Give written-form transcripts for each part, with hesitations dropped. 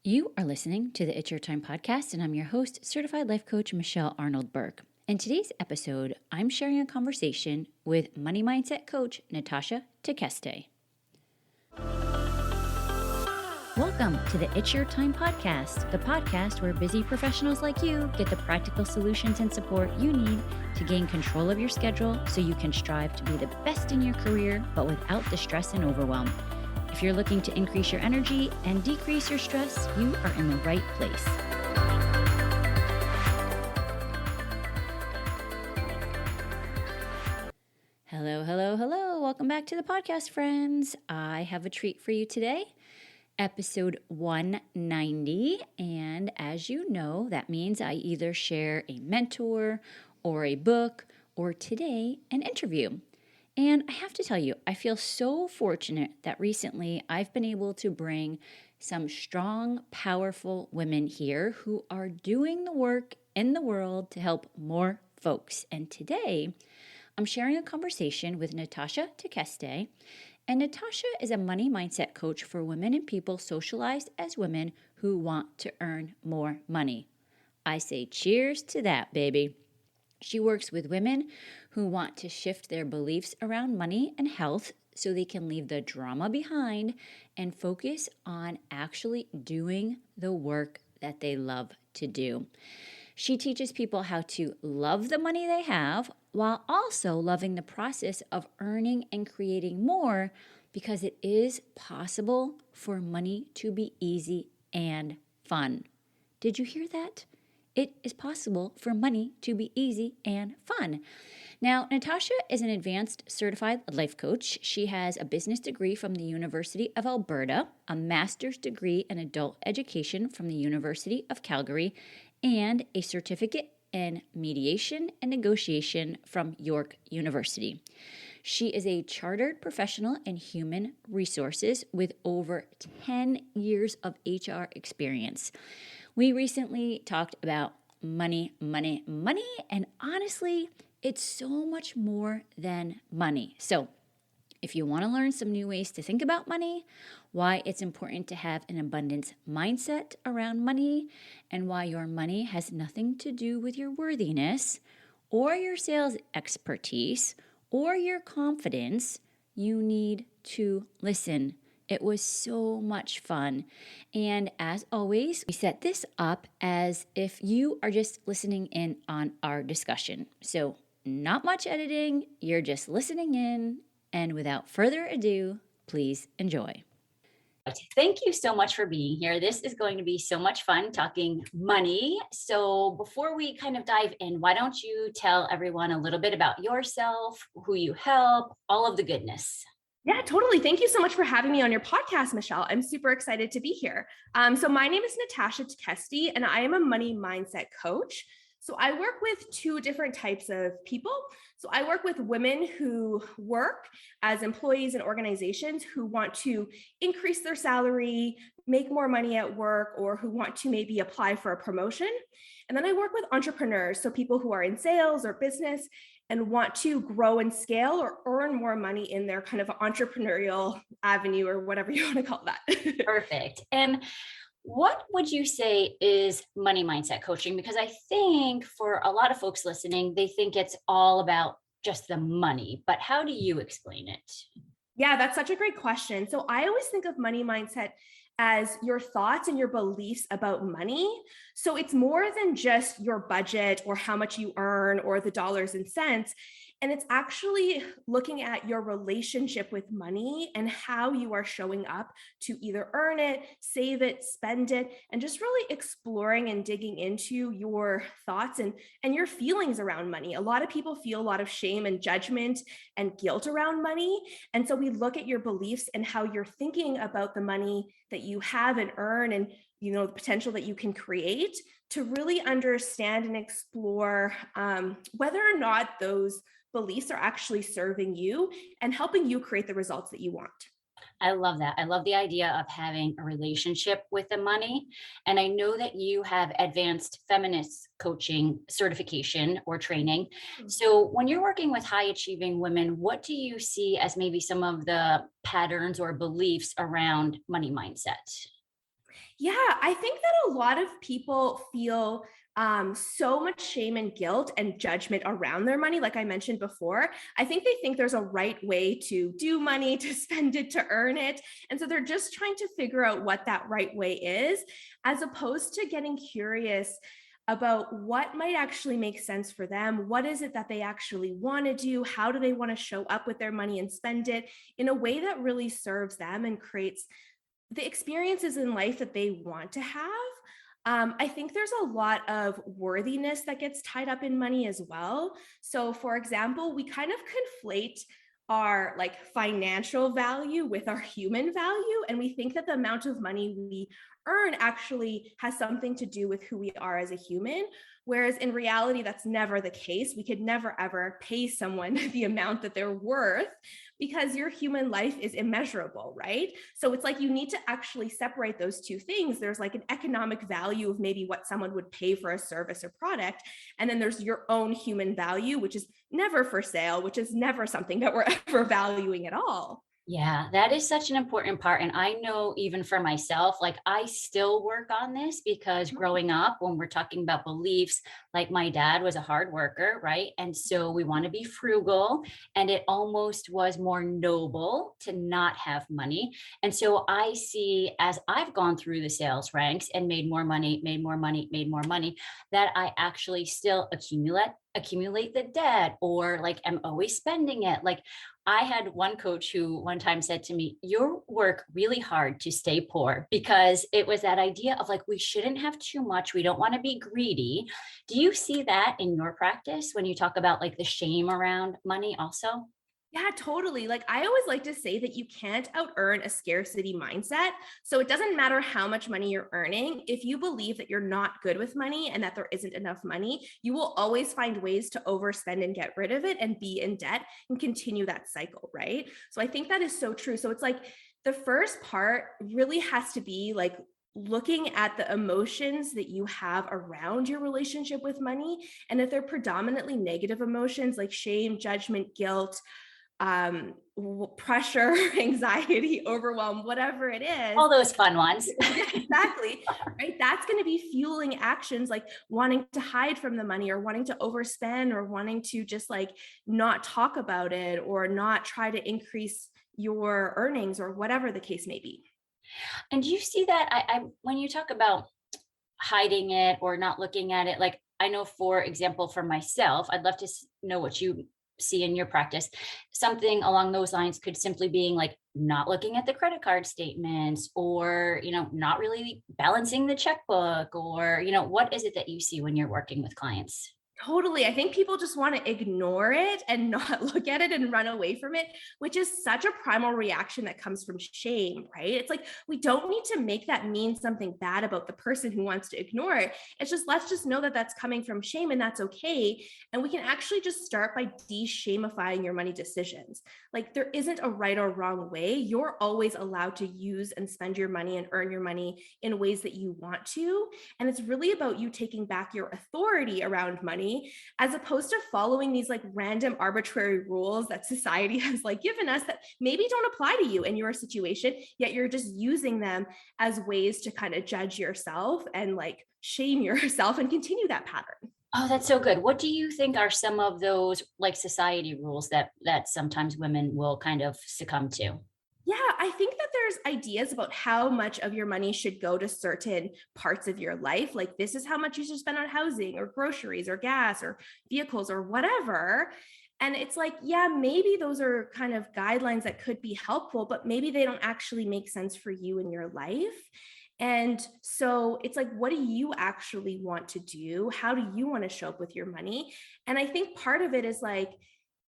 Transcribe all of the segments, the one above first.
You are listening to the It's Your Time podcast, and I'm your host, certified life coach Michelle Arnold Burke. In today's episode, I'm sharing a conversation with money mindset coach Natasha Tekeste. Welcome to the It's Your Time podcast, the podcast where busy professionals like you get the practical solutions and support you need to gain control of your schedule so you can strive to be the best in your career, but without the stress and overwhelm. If you're looking to increase your energy and decrease your stress, you are in the right place. Hello, hello, hello. Welcome back to the podcast, friends. I have a treat for you today, episode 190. And as you know, that means I either share a mentor or a book or today, an interview. And I have to tell you, I feel so fortunate that recently I've been able to bring some strong, powerful women here who are doing the work in the world to help more folks. And today, I'm sharing a conversation with Natasha Tekeste. And Natasha is a money mindset coach for women and people socialized as women who want to earn more money. I say cheers to that, baby. She works with women who want to shift their beliefs around money and health so they can leave the drama behind and focus on actually doing the work that they love to do. She teaches people how to love the money they have while also loving the process of earning and creating more, because it is possible for money to be easy and fun. Did you hear that? It is possible for money to be easy and fun. Now, Natasha is an advanced certified life coach. She has a business degree from the University of Alberta, a master's degree in adult education from the University of Calgary, and a certificate in mediation and negotiation from York University. She is a chartered professional in human resources with over 10 years of HR experience. We recently talked about money, and honestly, it's so much more than money. So if you want to learn some new ways to think about money, why it's important to have an abundance mindset around money, and why your money has nothing to do with your worthiness or your sales expertise or your confidence, you need to listen. It was so much fun. And as always, we set this up as if you are just listening in on our discussion. So not much editing, you're just listening in. And without further ado, please enjoy. Thank you so much for being here. This is going to be so much fun talking money. So before we kind of dive in, why don't you tell everyone a little bit about yourself, who you help, all of the goodness. Yeah, totally. Thank you so much for having me on your podcast, Michelle. I'm super excited to be here. So my name is Natasha Tekeste, and I am a money mindset coach. So I work with two different types of people. So I work with women who work as employees in organizations who want to increase their salary, make more money at work, or who want to maybe apply for a promotion. And then I work with entrepreneurs, so people who are in sales or business and want to grow and scale or earn more money in their kind of entrepreneurial avenue, or whatever you want to call that. Perfect. And what would you say is money mindset coaching? Because I think for a lot of folks listening, they think it's all about just the money, but how do you explain it? Yeah, that's such a great question. So I always think of money mindset as your thoughts and your beliefs about money. So it's more than just your budget or how much you earn or the dollars and cents. And it's actually looking at your relationship with money and how you are showing up to either earn it, save it, spend it, and just really exploring and digging into your thoughts and your feelings around money. A lot of people feel a lot of shame and judgment and guilt around money. And so we look at your beliefs and how you're thinking about the money that you have and earn, and the potential that you can create, to really understand and explore whether or not those beliefs are actually serving you and helping you create the results that you want. I love that. I love the idea of having a relationship with the money. And I know that you have advanced feminist coaching certification or training. So when you're working with high achieving women, what do you see as maybe some of the patterns or beliefs around money mindset? Yeah, I think that a lot of people feel so much shame and guilt and judgment around their money. Like I mentioned before, I think they think there's a right way to do money, to spend it, to earn it. And so they're just trying to figure out what that right way is, as opposed to getting curious about what might actually make sense for them. What is it that they actually want to do? How do they want to show up with their money and spend it in a way that really serves them and creates the experiences in life that they want to have. I think there's a lot of worthiness that gets tied up in money as well. So, for example, we kind of conflate our like financial value with our human value, and we think that the amount of money we earn actually has something to do with who we are as a human. Whereas in reality, that's never the case. We could never ever pay someone the amount that they're worth because your human life is immeasurable, right? So it's like you need to actually separate those two things. There's like an economic value of maybe what someone would pay for a service or product. And then there's your own human value, which is never for sale, which is never something that we're ever valuing at all. Yeah, that is such an important part. And I know even for myself, like I still work on this because growing up, when we're talking about beliefs, like my dad was a hard worker, right? And so we want to be frugal, and it almost was more noble to not have money. And so I see as I've gone through the sales ranks and made more money, made more money, made more money, that I actually still accumulate the debt or like am always spending it. Like I had one coach who one time said to me, "You work really hard to stay poor," because it was that idea of like, we shouldn't have too much. We don't want to be greedy. Do you see that in your practice when you talk about like the shame around money also? Yeah, totally. Like I always like to say that you can't out earn a scarcity mindset. So it doesn't matter how much money you're earning. If you believe that you're not good with money and that there isn't enough money, you will always find ways to overspend and get rid of it and be in debt and continue that cycle, right? So I think that is so true. So it's like the first part really has to be like looking at the emotions that you have around your relationship with money. And if they're predominantly negative emotions like shame, judgment, guilt, pressure, anxiety, overwhelm, whatever it is. All those fun ones. Yeah, exactly. Right. That's going to be fueling actions like wanting to hide from the money or wanting to overspend or wanting to just like not talk about it or not try to increase your earnings or whatever the case may be. And do you see that I when you talk about hiding it or not looking at it, like I know, for example, for myself, I'd love to know what you see in your practice. Something along those lines could simply being like not looking at the credit card statements, or not really balancing the checkbook, or what is it that you see when you're working with clients? Totally. I think people just want to ignore it and not look at it and run away from it, which is such a primal reaction that comes from shame, right? It's like we don't need to make that mean something bad about the person who wants to ignore it. It's just let's just know that that's coming from shame and that's okay. And we can actually just start by de-shamifying your money decisions. Like there isn't a right or wrong way. You're always allowed to use and spend your money and earn your money in ways that you want to. And it's really about you taking back your authority around money as opposed to following these like random arbitrary rules that society has like given us that maybe don't apply to you in your situation, yet you're just using them as ways to kind of judge yourself and like shame yourself and continue that pattern. Oh, that's so good. What do you think are some of those like society rules that sometimes women will kind of succumb to? Yeah, I think that there's ideas about how much of your money should go to certain parts of your life. Like, this is how much you should spend on housing or groceries or gas or vehicles or whatever. And it's like, yeah, maybe those are kind of guidelines that could be helpful, but maybe they don't actually make sense for you in your life. And so it's like, what do you actually want to do? How do you want to show up with your money? And I think part of it is like,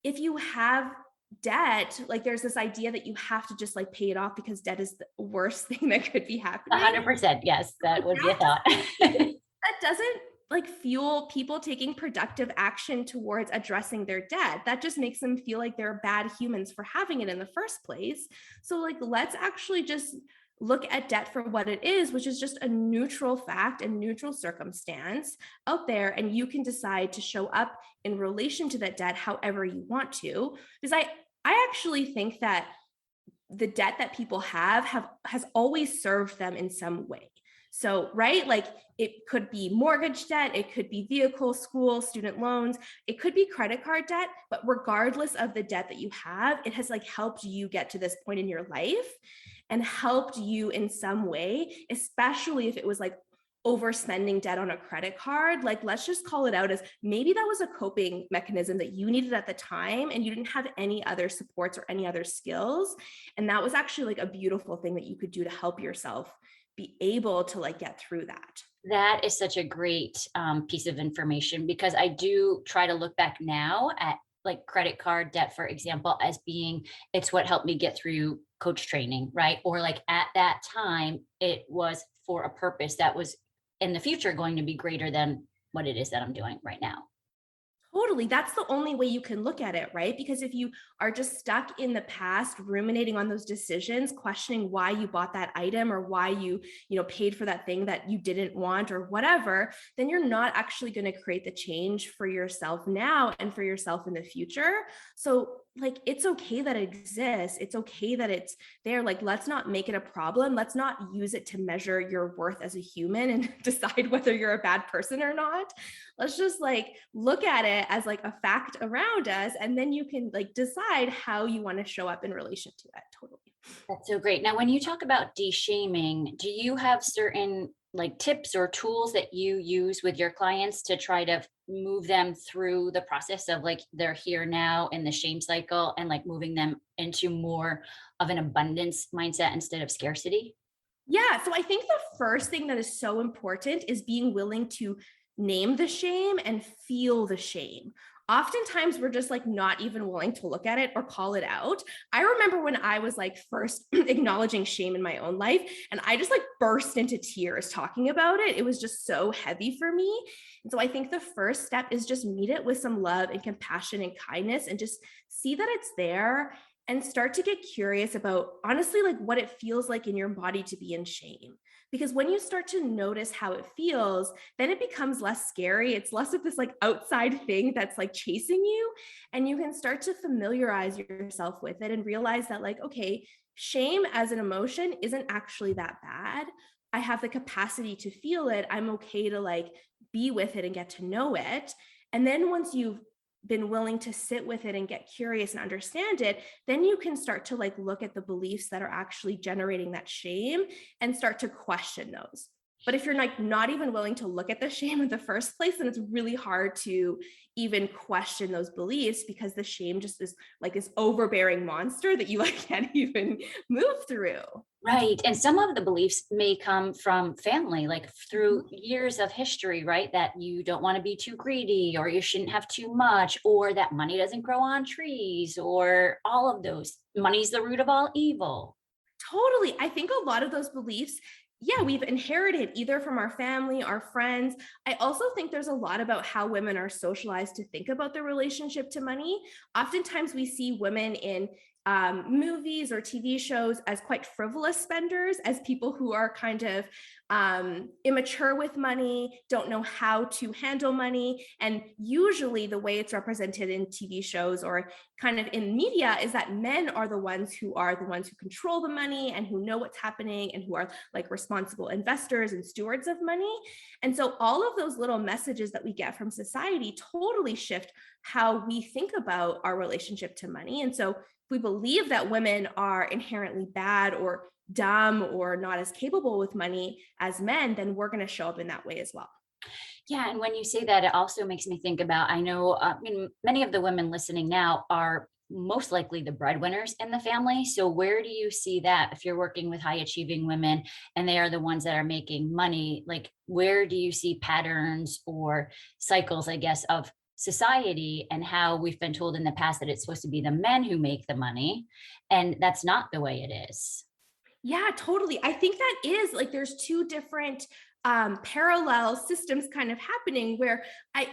if you have debt, like there's this idea that you have to just like pay it off because debt is the worst thing that could be happening. 100%. Yes, that would be a That thought. that doesn't like fuel people taking productive action towards addressing their debt. That just makes them feel like they're bad humans for having it in the first place. So like let's actually just look at debt for what it is, which is just a neutral fact and neutral circumstance out there, and you can decide to show up in relation to that debt however you want to. Because I actually think that the debt that people have has always served them in some way. So, right, like it could be mortgage debt, it could be vehicle, school, student loans, it could be credit card debt, but regardless of the debt that you have, it has like helped you get to this point in your life and helped you in some way, especially if it was like overspending debt on a credit card. Like, let's just call it out as maybe that was a coping mechanism that you needed at the time and you didn't have any other supports or any other skills. And that was actually like a beautiful thing that you could do to help yourself be able to like get through that. That is such a great piece of information because I do try to look back now at like credit card debt, for example, as being it's what helped me get through coach training, right? Or like at that time, it was for a purpose that was in the future going to be greater than what it is that I'm doing right now. Totally. That's the only way you can look at it, right? Because if you are just stuck in the past, ruminating on those decisions, questioning why you bought that item or why you paid for that thing that you didn't want or whatever, then you're not actually going to create the change for yourself now and for yourself in the future. So, like, it's okay that it exists. It's okay that it's there. Like, let's not make it a problem. Let's not use it to measure your worth as a human and decide whether you're a bad person or not. Let's just like look at it as like a fact around us, and then you can like decide how you want to show up in relation to it. Totally. That's so great. Now, when you talk about de-shaming, do you have certain like tips or tools that you use with your clients to try to move them through the process of like they're here now in the shame cycle and like moving them into more of an abundance mindset instead of scarcity? Yeah. So I think the first thing that is so important is being willing to name the shame and feel the shame. Oftentimes, we're just like not even willing to look at it or call it out. I remember when I was like first acknowledging shame in my own life, and I just like burst into tears talking about it. It was just so heavy for me. And so I think the first step is just meet it with some love and compassion and kindness and just see that it's there and start to get curious about honestly like what it feels like in your body to be in shame. Because when you start to notice how it feels, then it becomes less scary. It's less of this like outside thing that's like chasing you. And you can start to familiarize yourself with it and realize that, like, okay, shame as an emotion isn't actually that bad. I have the capacity to feel it. I'm okay to like be with it and get to know it. And then once you've been willing to sit with it and get curious and understand it, then you can start to like look at the beliefs that are actually generating that shame and start to question those. But if you're like not even willing to look at the shame in the first place, then it's really hard to even question those beliefs because the shame just is like this overbearing monster that you like can't even move through. Right. And some of the beliefs may come from family, like through Mhm. years of history, right? That you don't want to be too greedy, or you shouldn't have too much, or that money doesn't grow on trees, or all of those. Money's the root of all evil. Totally. I think a lot of those beliefs, yeah, we've inherited either from our family, our friends. I also think there's a lot about how women are socialized to think about their relationship to money. Oftentimes, we see women in movies or TV shows as quite frivolous spenders, as people who are kind of immature with money, don't know how to handle money. And usually, the way it's represented in TV shows or kind of in media is that men are the ones who control the money and who know what's happening and who are like responsible investors and stewards of money. And so all of those little messages that we get from society totally shift how we think about our relationship to money. And so if we believe that women are inherently bad or dumb or not as capable with money as men, then we're going to show up in that way as well. Yeah. And when you say that, it also makes me think about I know, many of the women listening now are most likely the breadwinners in the family. So, where do you see that if you're working with high achieving women and they are the ones that are making money? Like, where do you see patterns or cycles, I guess, of society and how we've been told in the past that it's supposed to be the men who make the money? And that's not the way it is. Yeah, totally. I think that is like there's two different parallel systems kind of happening where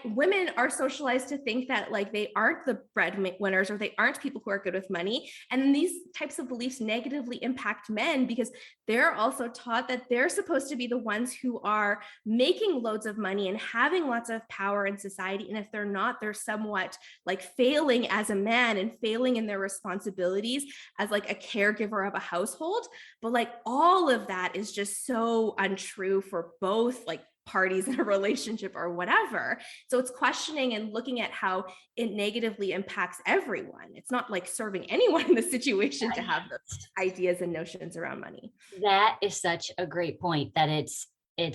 women are socialized to think that like they aren't the breadwinners or they aren't people who are good with money. And then these types of beliefs negatively impact men because they're also taught that they're supposed to be the ones who are making loads of money and having lots of power in society. And if they're not, they're somewhat like failing as a man and failing in their responsibilities as like a caregiver of a household. But like all of that is just so untrue for both like parties in a relationship or whatever. So it's questioning and looking at how it negatively impacts everyone. It's not like serving anyone in the situation to have those ideas and notions around money. That is such a great point, that it's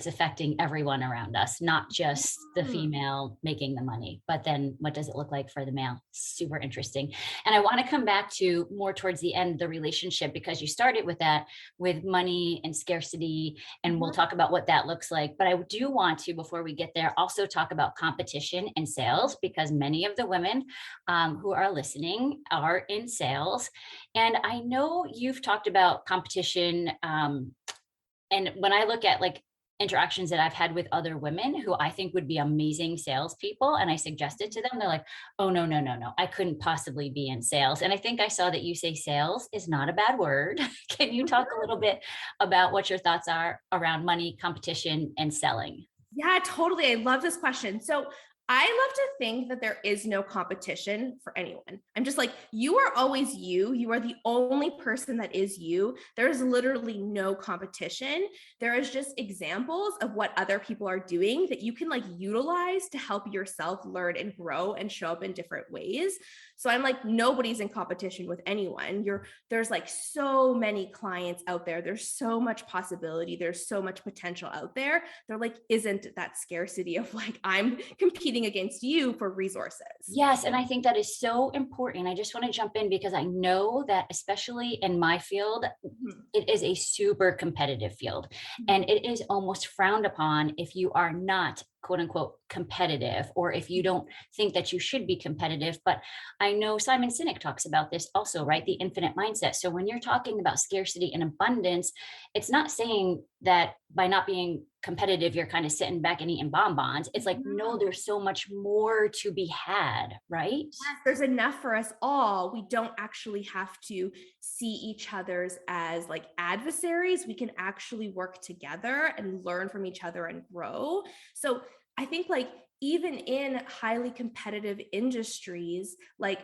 affecting everyone around us, not just the Mm. female making the money, but then what does it look like for the male? Super interesting. And I want to come back to more towards the end, the relationship, because you started with that, with money and scarcity, and we'll Mhm. talk about what that looks like. But I do want to, before we get there, also talk about competition in sales, because many of the women who are listening are in sales. And I know you've talked about competition. And when I look at like interactions that I've had with other women who I think would be amazing salespeople, and I suggested to them, they're like, oh, no, no, no, no, I couldn't possibly be in sales. And I think I saw that you say sales is not a bad word. Can you talk a little bit about what your thoughts are around money, competition, and selling? Yeah, totally. I love this question. So I love to think that there is no competition for anyone. I'm just like, you are always you. You are the only person that is you. There is literally no competition. There is just examples of what other people are doing that you can like utilize to help yourself learn and grow and show up in different ways. So I'm like, nobody's in competition with anyone. There's like so many clients out there. There's so much possibility. There's so much potential out there. There like isn't that scarcity of like I'm competing against you for resources. Yes, and I think that is so important. I just want to jump in because I know that, especially in my field, Mhm. it is a super competitive field, and Mhm. it is almost frowned upon if you are not quote unquote competitive, or if you don't think that you should be competitive. But I know Simon Sinek talks about this also, right? The infinite mindset. So when you're talking about scarcity and abundance, it's not saying that by not being competitive, you're kind of sitting back and eating bonbons. It's like, no, No. there's so much more to be had, right? Yes, there's enough for us all. We don't actually have to see each other's as like adversaries. We can actually work together and learn from each other and grow. So I think like even in highly competitive industries, like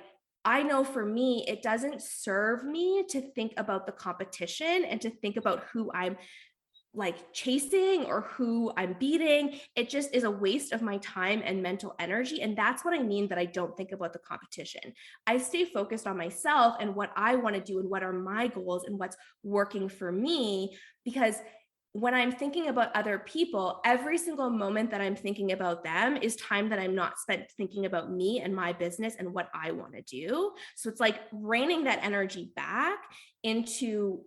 I know for me, it doesn't serve me to think about the competition and to think about who I'm like chasing or who I'm beating. It just is a waste of my time and mental energy. And that's what I mean that I don't think about the competition. I stay focused on myself and what I want to do and what are my goals and what's working for me. Because when I'm thinking about other people, every single moment that I'm thinking about them is time that I'm not spent thinking about me and my business and what I want to do. So it's like reining that energy back into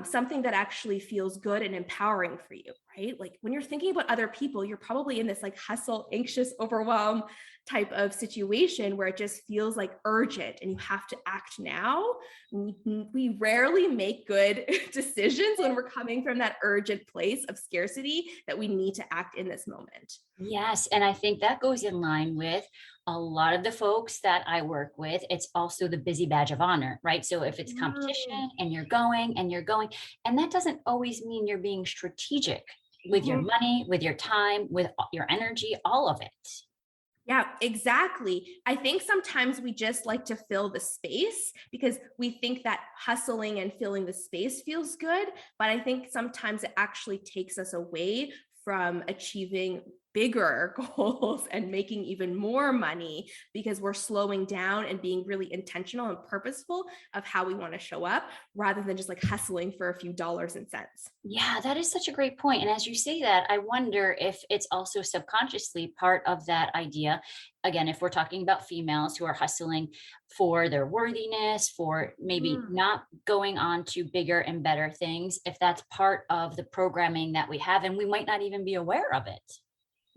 something that actually feels good and empowering for you, right? Like when you're thinking about other people, you're probably in this like hustle, anxious, overwhelm type of situation where it just feels like urgent and you have to act now. We rarely make good decisions when we're coming from that urgent place of scarcity that we need to act in this moment. Yes, and I think that goes in line with a lot of the folks that I work with. It's also the busy badge of honor, right? So if it's Mm. competition and you're going and you're going, and that doesn't always mean you're being strategic with your Mhm. money, with your time, with your energy, all of it. Yeah, exactly. I think sometimes we just like to fill the space because we think that hustling and filling the space feels good. But I think sometimes it actually takes us away from achieving bigger goals and making even more money because we're slowing down and being really intentional and purposeful of how we want to show up rather than just like hustling for a few dollars and cents. Yeah, that is such a great point. And as you say that, I wonder if it's also subconsciously part of that idea. Again, if we're talking about females who are hustling for their worthiness, for maybe Mm. not going on to bigger and better things, if that's part of the programming that we have, and we might not even be aware of it.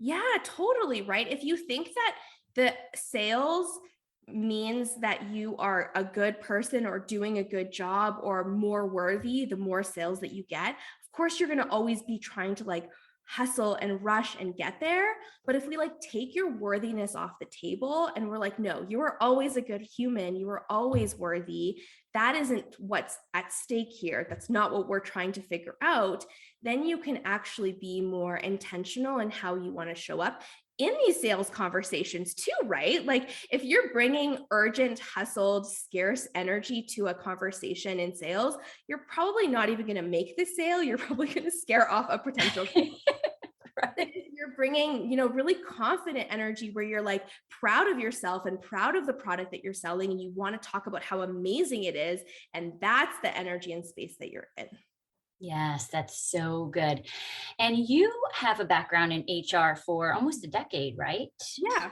Yeah, totally, right? If you think that the sales means that you are a good person or doing a good job or more worthy, the more sales that you get, of course, you're going to always be trying to like hustle and rush and get there. But if we like take your worthiness off the table and we're like, no, you are always a good human, you are always worthy, that isn't what's at stake here, that's not what we're trying to figure out, then you can actually be more intentional in how you want to show up in these sales conversations too, right? Like if you're bringing urgent, hustled, scarce energy to a conversation in sales, you're probably not even going to make the sale. You're probably going to scare off a potential client. Right. If you're bringing, really confident energy where you're like proud of yourself and proud of the product that you're selling, and you want to talk about how amazing it is, and that's the energy and space that you're in. Yes, that's so good. And you have a background in HR for almost a decade, right? Yeah.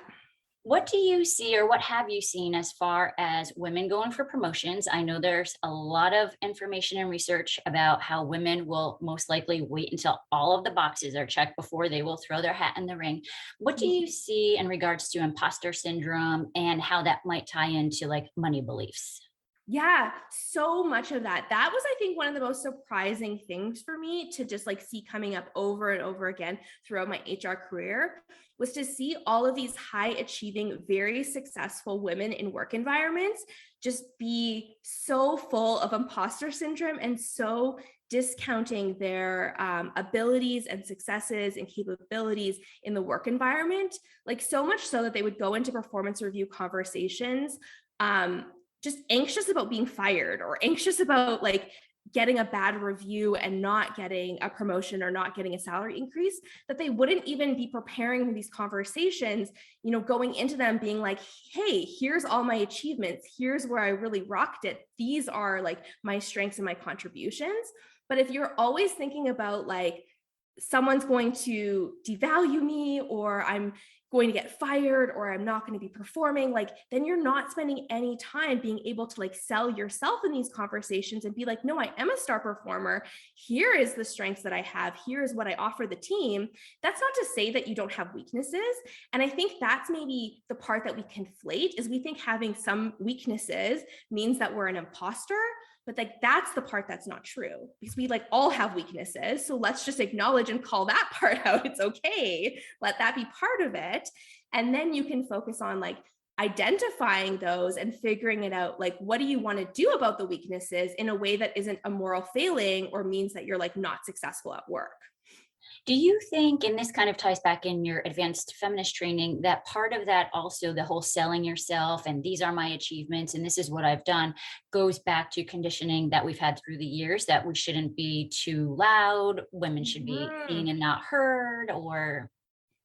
What do you see or what have you seen as far as women going for promotions? I know there's a lot of information and research about how women will most likely wait until all of the boxes are checked before they will throw their hat in the ring. What do you see in regards to imposter syndrome and how that might tie into like money beliefs? Yeah, so much of that. That was, I think, one of the most surprising things for me to just like see coming up over and over again throughout my HR career, was to see all of these high achieving, very successful women in work environments just be so full of imposter syndrome and so discounting their abilities and successes and capabilities in the work environment, like so much so that they would go into performance review conversations just anxious about being fired or anxious about like getting a bad review and not getting a promotion or not getting a salary increase, that they wouldn't even be preparing for these conversations, going into them being like, hey, here's all my achievements, here's where I really rocked it, these are like my strengths and my contributions. But if you're always thinking about like someone's going to devalue me, or I'm going to get fired, or I'm not going to be performing, like then you're not spending any time being able to like sell yourself in these conversations and be like, no, I am a star performer. Here is the strengths that I have. Here is what I offer the team. That's not to say that you don't have weaknesses. And I think that's maybe the part that we conflate, is we think having some weaknesses means that we're an imposter. But like that's the part that's not true, because we like all have weaknesses. So let's just acknowledge and call that part out. It's okay. Let that be part of it. And then you can focus on like identifying those and figuring it out. Like, what do you want to do about the weaknesses in a way that isn't a moral failing or means that you're like not successful at work? Do you think, and this kind of ties back in your advanced feminist training, that part of that also, the whole selling yourself and these are my achievements and this is what I've done, goes back to conditioning that we've had through the years, that we shouldn't be too loud, women should be Mhm. seen and not heard, or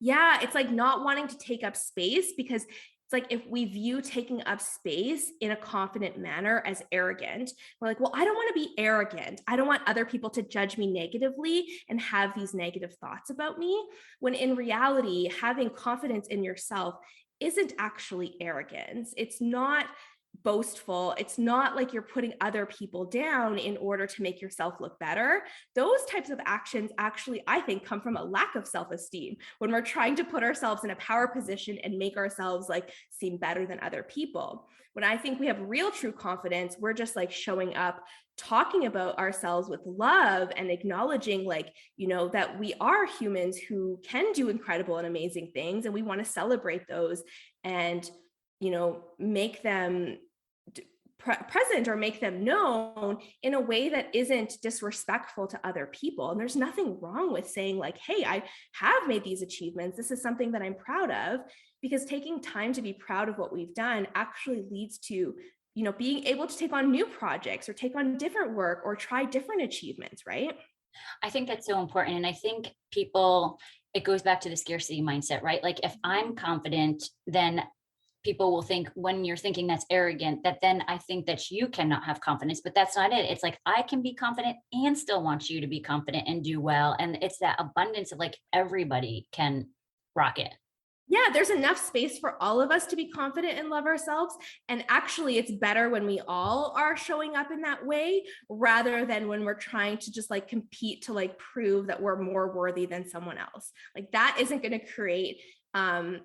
Yeah, it's like not wanting to take up space, because it's like if we view taking up space in a confident manner as arrogant, we're like, well, I don't want to be arrogant. I don't want other people to judge me negatively and have these negative thoughts about me. When in reality, having confidence in yourself isn't actually arrogance. It's not boastful. It's not like you're putting other people down in order to make yourself look better. Those types of actions actually, I think, come from a lack of self-esteem, when we're trying to put ourselves in a power position and make ourselves like seem better than other people. When I think we have real true confidence, we're just like showing up, talking about ourselves with love and acknowledging like, that we are humans who can do incredible and amazing things, and we want to celebrate those and make them present or make them known in a way that isn't disrespectful to other people. And there's nothing wrong with saying like, hey, I have made these achievements, this is something that I'm proud of, because taking time to be proud of what we've done actually leads to being able to take on new projects or take on different work or try different achievements, right? I think that's so important. And I think people, it goes back to the scarcity mindset, right? Like if I'm confident, then people will think, when you're thinking that's arrogant, that then I think that you cannot have confidence, but that's not it. It's like I can be confident and still want you to be confident and do well. And it's that abundance of like everybody can rock it. Yeah, there's enough space for all of us to be confident and love ourselves. And actually, it's better when we all are showing up in that way, rather than when we're trying to just like compete to like prove that we're more worthy than someone else. Like that isn't going to create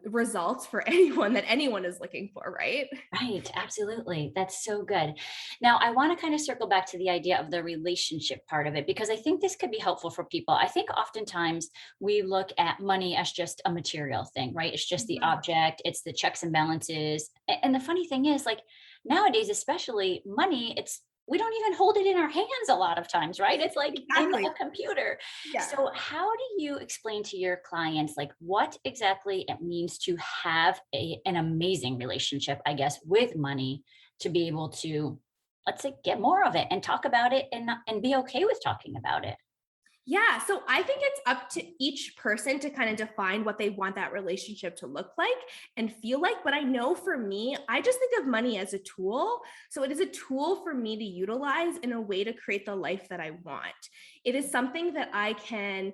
results for anyone that anyone is looking for, right? Right, absolutely. That's so good. Now, I want to kind of circle back to the idea of the relationship part of it because I think this could be helpful for people. I think oftentimes we look at money as just a material thing, right? It's just the Mhm. object, it's the checks and balances. And the funny thing is, like nowadays, especially money, we don't even hold it in our hands a lot of times, right? It's like in Exactly. a computer. Yeah. So, how do you explain to your clients like what exactly it means to have an amazing relationship, I guess, with money to be able to, let's say, get more of it and talk about it and be okay with talking about it? Yeah. So I think it's up to each person to kind of define what they want that relationship to look like and feel like. But I know for me, I just think of money as a tool. So it is a tool for me to utilize in a way to create the life that I want. It is something that I can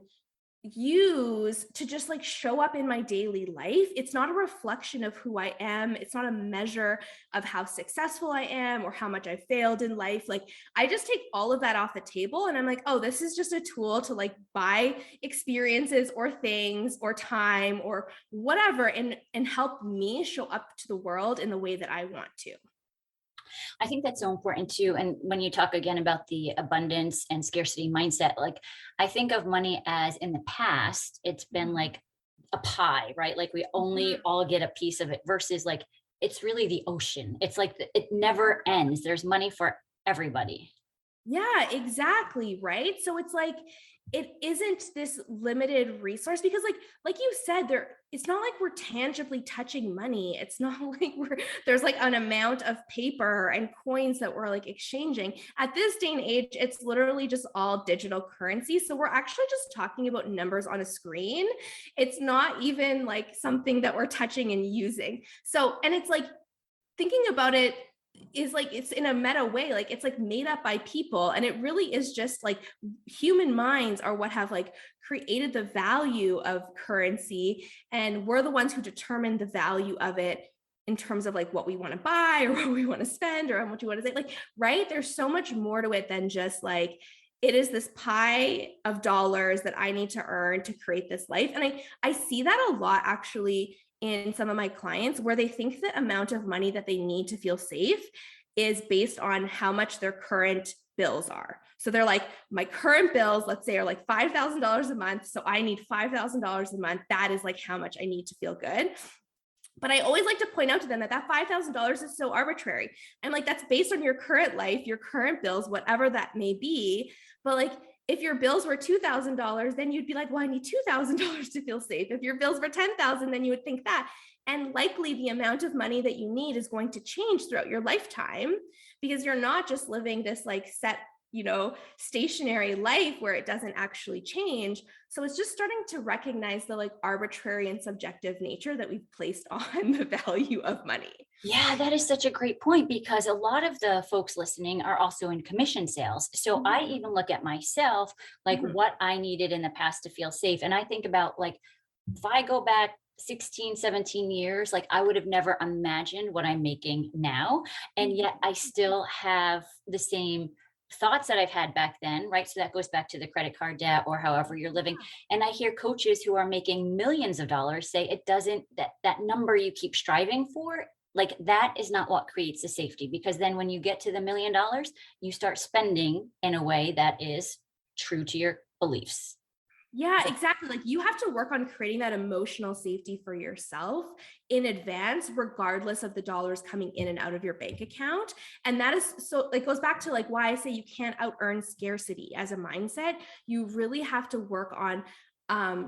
use to just like show up in my daily life. It's not a reflection of who I am. It's not a measure of how successful I am or how much I failed in life. Like I just take all of that off the table and I'm like, "Oh, this is just a tool to like buy experiences or things or time or whatever and help me show up to the world in the way that I want to." I think that's so important too. And when you talk again about the abundance and scarcity mindset, like I think of money as in the past, it's been like a pie, right? Like we only Mhm. all get a piece of it versus like it's really the ocean. It's like it never ends. There's money for everybody. Yeah, exactly, right? So it's like it isn't this limited resource because like you said there it's not like we're tangibly touching money. It's not like there's like an amount of paper and coins that we're like exchanging. At this day and age, it's literally just all digital currency. So we're actually just talking about numbers on a screen. It's not even like something that we're touching and using. So and it's like thinking about it is like it's in a meta way, like it's like made up by people and it really is just like human minds are what have like created the value of currency and we're the ones who determine the value of it in terms of like what we want to buy or what we want to spend or how much we want to say, like, right, there's so much more to it than just like it is this pie of dollars that I need to earn to create this life. And I see that a lot actually in some of my clients where they think the amount of money that they need to feel safe is based on how much their current bills are. So they're like, my current bills, let's say, are like $5,000 a month. So I need $5,000 a month. That is like how much I need to feel good. But I always like to point out to them that that $5,000 is so arbitrary. And like, that's based on your current life, your current bills, whatever that may be. But like, if your bills were $2,000, then you'd be like, well, I need $2,000 to feel safe. If your bills were 10,000, then you would think that. And likely the amount of money that you need is going to change throughout your lifetime because you're not just living this like set, stationary life where it doesn't actually change. So it's just starting to recognize the like arbitrary and subjective nature that we've placed on the value of money. Yeah, that is such a great point because a lot of the folks listening are also in commission sales. So I Mhm, even look at myself like mhm. what I needed in the past to feel safe. And I think about like if I go back 16, 17 years, like I would have never imagined what I'm making now. And yet I still have the same thoughts that I've had back then, right? So that goes back to the credit card debt or however you're living. And I hear coaches who are making millions of dollars say it doesn't, that number you keep striving for, like that is not what creates the safety because then when you get to the $1 million, you start spending in a way that is true to your beliefs. Yeah, exactly. Like you have to work on creating that emotional safety for yourself in advance, regardless of the dollars coming in and out of your bank account. And that is so like goes back to like why I say you can't out earn scarcity as a mindset. You really have to work on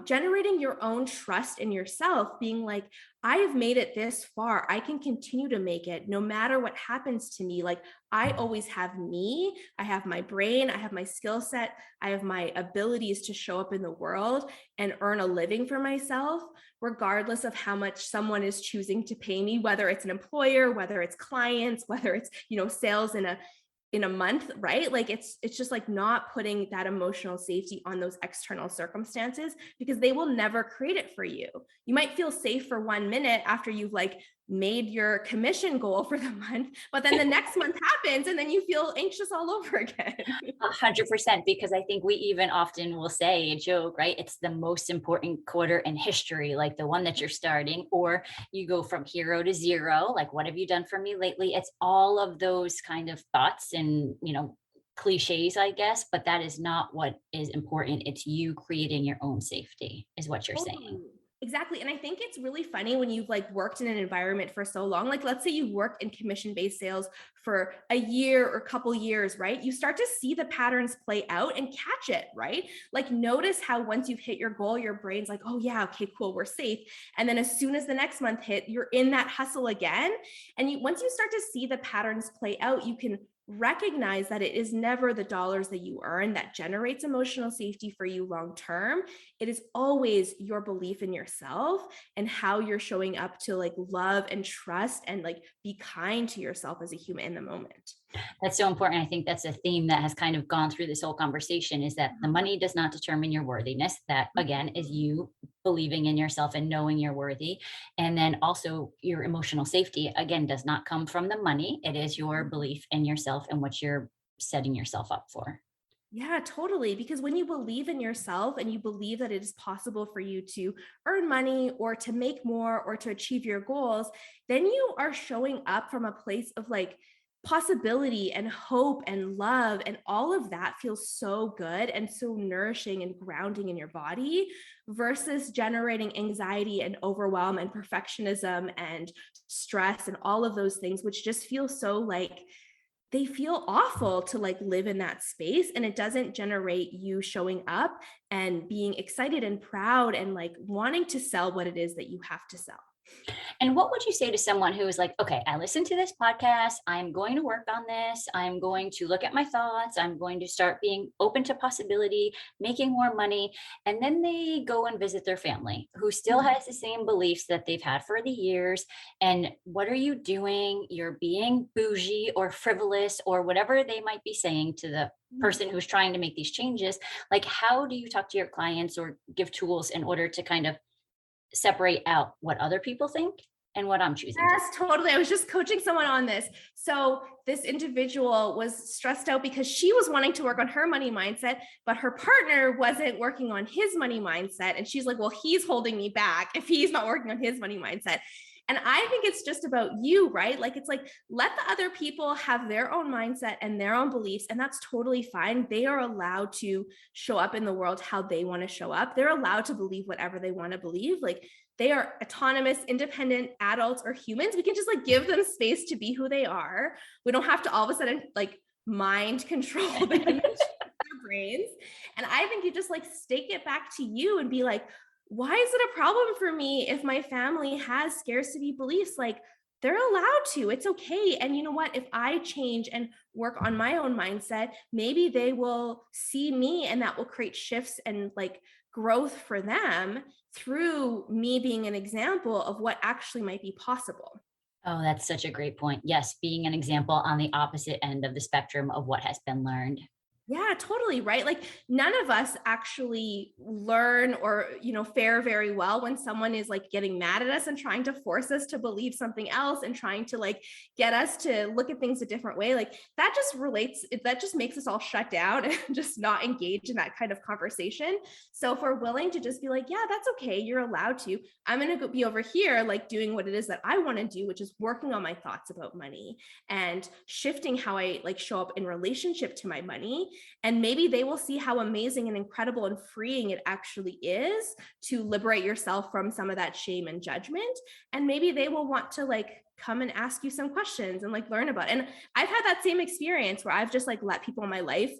generating your own trust in yourself, being like, I have made it this far. I can continue to make it no matter what happens to me. Like, I always have me, I have my brain, I have my skill set, I have my abilities to show up in the world and earn a living for myself, regardless of how much someone is choosing to pay me, whether it's an employer, whether it's clients, whether it's, sales in a month, right? Like it's just like not putting that emotional safety on those external circumstances because they will never create it for you. You might feel safe for 1 minute after you've like made your commission goal for the month, but then the next month happens and then you feel anxious all over again. 100%, because I think we even often will say a joke, right? It's the most important quarter in history, like the one that you're starting, or you go from hero to zero. Like, what have you done for me lately? It's all of those kind of thoughts and, cliches, I guess, but that is not what is important. It's you creating your own safety, is what you're saying. Totally. Exactly. And I think it's really funny when you've like worked in an environment for so long. Like, let's say you've worked in commission-based sales for a year or a couple years, right? You start to see the patterns play out and catch it, right? Like, notice how once you've hit your goal, your brain's like, oh, yeah, okay, cool, we're safe. And then as soon as the next month hit, you're in that hustle again. And once you start to see the patterns play out, you can recognize that it is never the dollars that you earn that generates emotional safety for you long term. It is always your belief in yourself and how you're showing up to like love and trust and like be kind to yourself as a human in the moment. That's so important. I think that's a theme that has kind of gone through this whole conversation, is that the money does not determine your worthiness. That again is you believing in yourself and knowing you're worthy. And then also your emotional safety again does not come from the money. It is your belief in yourself and what you're setting yourself up for. Yeah, totally. Because when you believe in yourself and you believe that it is possible for you to earn money or to make more or to achieve your goals, then you are showing up from a place of like possibility and hope and love. And all of that feels so good and so nourishing and grounding in your body versus generating anxiety and overwhelm and perfectionism and stress and all of those things, which just feel so like they feel awful to like live in that space, and it doesn't generate you showing up and being excited and proud and like wanting to sell what it is that you have to sell. And what would you say to someone who is like, okay, I listened to this podcast. I'm going to work on this. I'm going to look at my thoughts. I'm going to start being open to possibility, making more money. And then they go and visit their family who still Mhm. has the same beliefs that they've had for the years. And what are you doing? You're being bougie or frivolous or whatever they might be saying to the Mhm. person who's trying to make these changes. Like, how do you talk to your clients or give tools in order to kind of separate out what other people think and what I'm choosing to Yes, totally. I was just coaching someone on this. So this individual was stressed out because she was wanting to work on her money mindset, but her partner wasn't working on his money mindset. And she's like, well, he's holding me back if he's not working on his money mindset. And I think it's just about you, right? Like, it's like, let the other people have their own mindset and their own beliefs, and that's totally fine. They are allowed to show up in the world how they want to show up. They're allowed to believe whatever they want to believe. Like, they are autonomous, independent adults or humans. We can just like give them space to be who they are. We don't have to all of a sudden like mind control them and their brains. And I think you just like stake it back to you and be like, why is it a problem for me if my family has scarcity beliefs? Like, they're allowed to. It's okay. And you know what? If I change and work on my own mindset, maybe they will see me and that will create shifts and like growth for them through me being an example of what actually might be possible. Oh, that's such a great point. Yes, being an example on the opposite end of the spectrum of what has been learned. Yeah, totally, right? Like, none of us actually learn or, fare very well when someone is like getting mad at us and trying to force us to believe something else and trying to like get us to look at things a different way. Like, that just makes us all shut down and just not engage in that kind of conversation. So if we're willing to just be like, yeah, that's okay, you're allowed to. I'm going to be over here like doing what it is that I want to do, which is working on my thoughts about money and shifting how I like show up in relationship to my money. And maybe they will see how amazing and incredible and freeing it actually is to liberate yourself from some of that shame and judgment. And maybe they will want to like come and ask you some questions and like learn about it. And I've had that same experience where I've just like let people in my life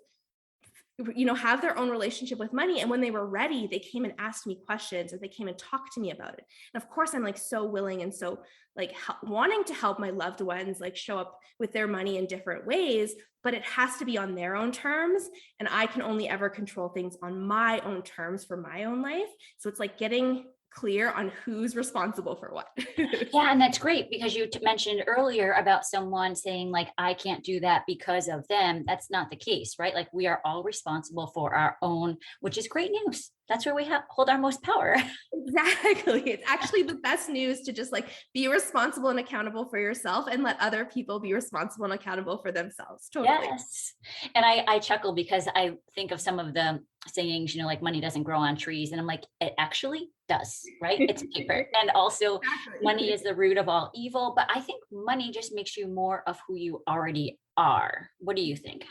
have their own relationship with money, and when they were ready they came and asked me questions or they came and talked to me about it. And of course I'm like so willing and so like wanting to help my loved ones like show up with their money in different ways, but it has to be on their own terms, and I can only ever control things on my own terms for my own life. So it's like getting clear on who's responsible for what. Yeah, and that's great because you mentioned earlier about someone saying like, I can't do that because of them. That's not the case, right? Like, we are all responsible for our own, which is great news. That's where we hold our most power. Exactly. It's actually the best news to just like be responsible and accountable for yourself and let other people be responsible and accountable for themselves. Totally. Yes. And I chuckle because I think of some of the sayings, like money doesn't grow on trees. And I'm like, it actually does, right? It's paper. And also, money Exactly. is the root of all evil. But I think money just makes you more of who you already are. What do you think?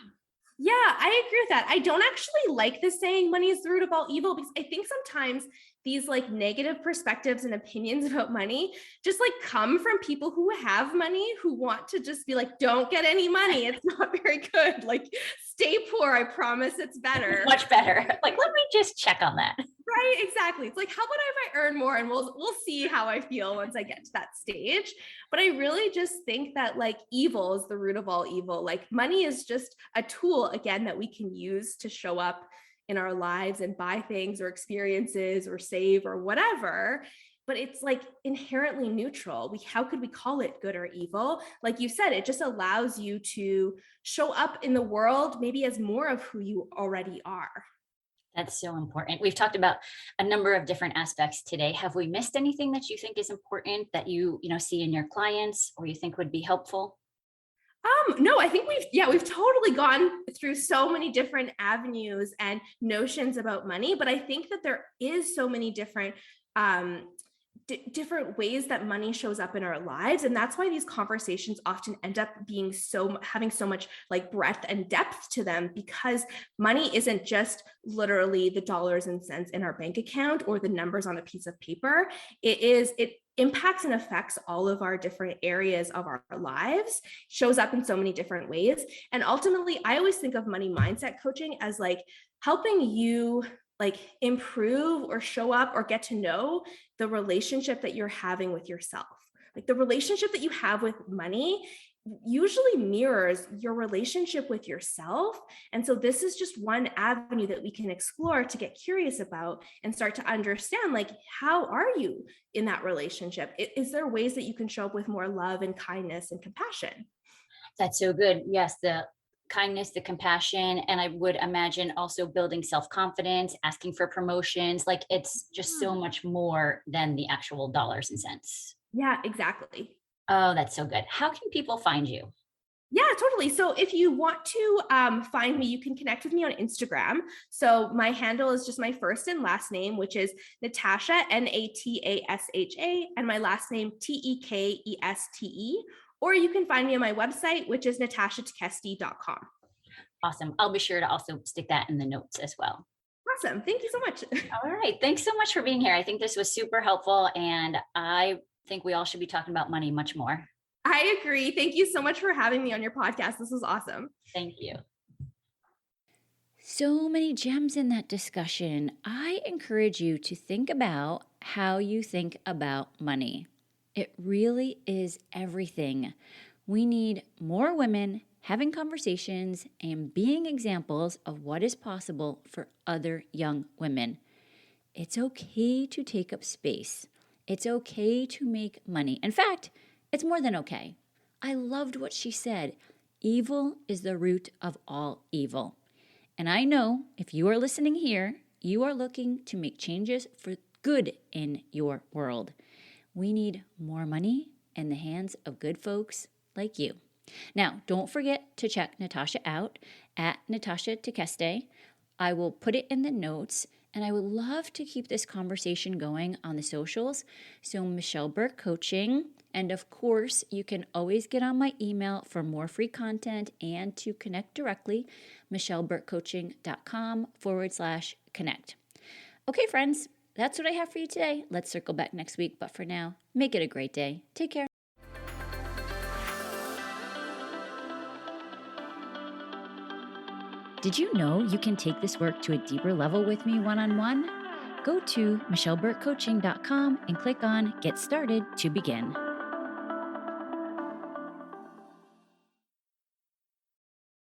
Yeah, I agree with that. I don't actually like the saying money is the root of all evil because I think sometimes these like negative perspectives and opinions about money just like come from people who have money who want to just be like, don't get any money. It's not very good. Like, stay poor. I promise it's better. Much better. Like, let me just check on that. Right, exactly. It's like, how about if I earn more and we'll see how I feel once I get to that stage. But I really just think that like evil is the root of all evil. Like money is just a tool again that we can use to show up in our lives and buy things or experiences or save or whatever. But it's like inherently neutral. How could we call it good or evil? Like you said, it just allows you to show up in the world maybe as more of who you already are. That's so important. We've talked about a number of different aspects today. Have we missed anything that you think is important that you see in your clients or you think would be helpful? No, I think we've totally gone through so many different avenues and notions about money, but I think that there is so many different um different ways that money shows up in our lives, and that's why these conversations often end up being having so much like breadth and depth to them, because money isn't just literally the dollars and cents in our bank account or the numbers on a piece of paper. It impacts and affects all of our different areas of our lives, shows up in so many different ways. And ultimately, I always think of money mindset coaching as like helping you like improve or show up or get to know the relationship that you're having with yourself. Like the relationship that you have with money usually mirrors your relationship with yourself. And so this is just one avenue that we can explore to get curious about and start to understand, like, how are you in that relationship? Is there ways that you can show up with more love and kindness and compassion? That's so good. Yes, the kindness, the compassion, and I would imagine also building self-confidence, asking for promotions. Like it's just so much more than the actual dollars and cents. Yeah, exactly. Oh, that's so good. How can people find you? Yeah, totally. So if you want to find me, you can connect with me on Instagram. So my handle is just my first and last name, which is Natasha, Natasha, and my last name, Tekeste. Or you can find me on my website, which is natashatekeste.com. Awesome. I'll be sure to also stick that in the notes as well. Awesome. Thank you so much. All right. Thanks so much for being here. I think this was super helpful, and I think we all should be talking about money much more. I agree. Thank you so much for having me on your podcast. This was awesome. Thank you. So many gems in that discussion. I encourage you to think about how you think about money. It really is everything. We need more women having conversations and being examples of what is possible for other young women. It's okay to take up space. It's okay to make money. In fact, it's more than okay. I loved what she said. Evil is the root of all evil. And I know if you are listening here, you are looking to make changes for good in your world. We need more money in the hands of good folks like you. Now, don't forget to check Natasha out at Natasha Tekeste. I will put it in the notes, and I would love to keep this conversation going on the socials. So Michelle Burke Coaching. And of course, you can always get on my email for more free content and to connect directly, michelleburkecoaching.com/connect. Okay, friends, that's what I have for you today. Let's circle back next week. But for now, make it a great day. Take care. Did you know you can take this work to a deeper level with me one-on-one? Go to michelleburkecoaching.com and click on Get Started to begin.